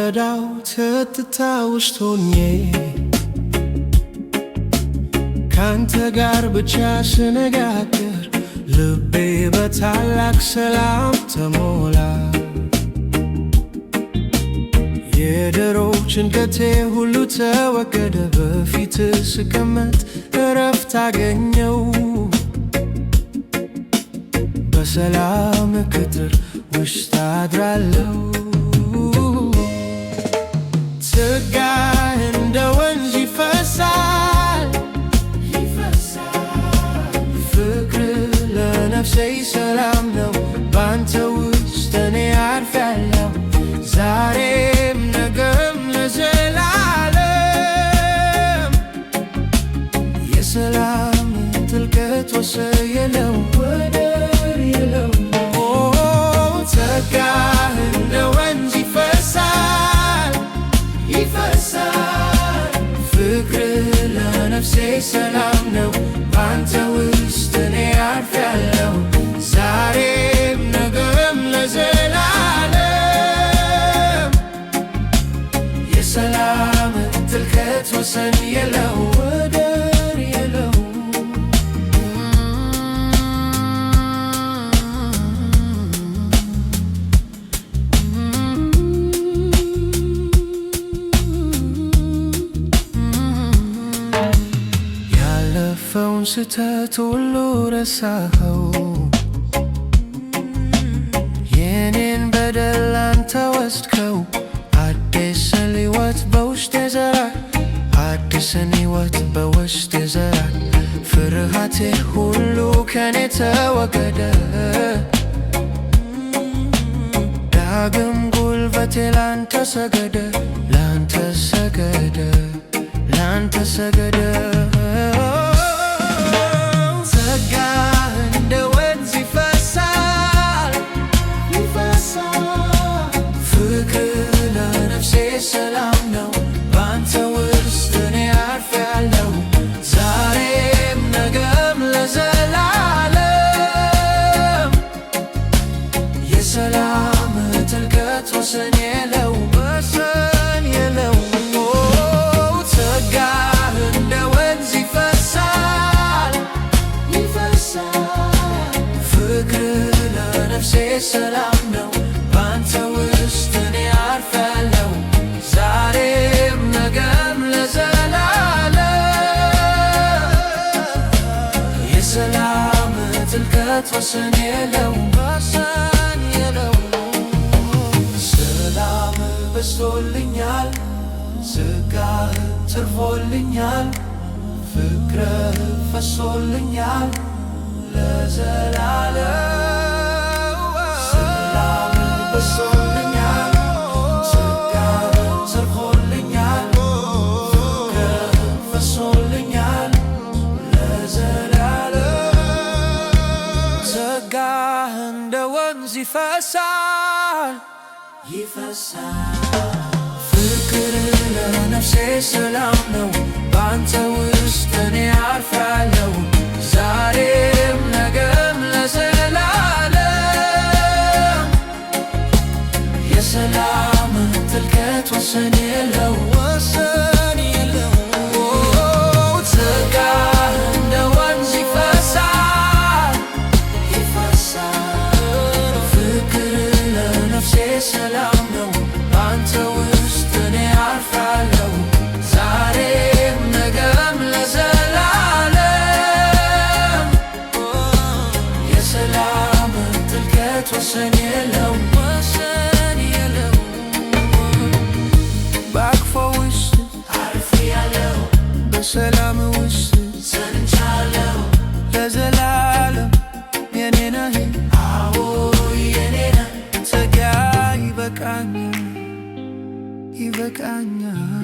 በረዳው ትዝታ ውስጥ ሆኜ ካንተ ጋር ብቻ ስነጋገር ልቤ በታላቅ ሰላም ተሞላ። የድሮ ጭንቀቴ ሁሉ ተወገደ፣ በፊት ስቀመጥ እረፍት አገኘው። በሰላም ቅጥር ውስጥ አድራለሁ። ጸጋህ እንደ ወንዝ ይፈሳል፣ ፍቅር ለነፍሴ ሰላም ነው። ባንተ ውስጥ እኔ አርፌያለሁ፣ ዛሬም ነገም ለዘላለም። የሰላም ጥልቀት ወሰን የለው፣ ወደር የለው። ጸጋህ እንደ ወንዝ ይፈሳል፣ ፍቅር ለነፍሴ ሰላም ነው። ባንተ ውስጥ እኔ አርፌያለሁ፣ ዛሬም ነገም ለዘላለም። የሰላም ጥልቀት ወሰን የለው፣ ወደር የለው። ያለፈውን ስህተት ሁሉ ረሳኸው፣ የኔን በደል አንተ ወሰድከው። አዲስን ሕይወት በውስጤ ዘራህ፣ አዲስን ሕይወት በውስጤ ዘራህ። ፍርሃቴ ሁሉ ከኔ ተወገደ፣ ዳግም ጉልበቴ ላንተ ሰገደ፣ ላንተ ሰገደ፣ ላንተ ሰገደ። ጸጋህ እንደ ወንዝ ይፈሳል፣ ፍቅር ለነፍሴ ሰላም ነው። ባንተ ውስጥ እኔ አርፌያለሁ፣ ዛሬም ነገም ለዘላለም። የሰላም ጥልቀት ወሰን የለው፣ ወሰን የለው። ጸጋህ እንደ ወንዝ ይፈሳል፣ ፍቅር ለነፍሴ ሰላም ነው። ባንተ ውስጥ እኔ አርፌያለሁ፣ ዛሬም ነገም ለዘላለም። የሰላም ጥልቀት ወሰን የለው፣ ወሰን የለው። ሰላም በዝቶልኛል፣ ጸጋህ ተርፎልኛል፣ ፍቅርህ ፈሶልኛል ለዘላለም። ሰላም በዝቶልኛል፣ ጸጋህ ተርፎልኛል፣ ፍቅርህ ፈሶልኛል ለዘላለም። ጸጋህ እንደ ወንዝ ይፈሳል፣ ፍቅር ለነፍሴ ሰላም ነው። ባንተ ውስጥ እኔ አርፌያለሁ፣ ዛሬም ነገም ለዘላለም። የሰላም ጥልቀት ወሰን የለው፣ ወሰን የለው። ጸጋህ እንደ ወንዝ ይፈሳል፣ ፍቅር ለነፍሴ ሰላም ነው። ባንተ ውስጥ እኔ አርፌያለሁ፣ ዛሬም ነገም ለዘላለም። የሰላም ጥልቀት ወሰን የለው፣ ወሰን የለው። በአቅፎ ውስጥ አርፌያለሁ፣ በሰላም ውስጥ ጸንቻለሁ። ለዘላለም የኔ ነህ፣ አዎ የኔ ነህ። ጸጋ ይበቃኛል፣ ይበቃኛል።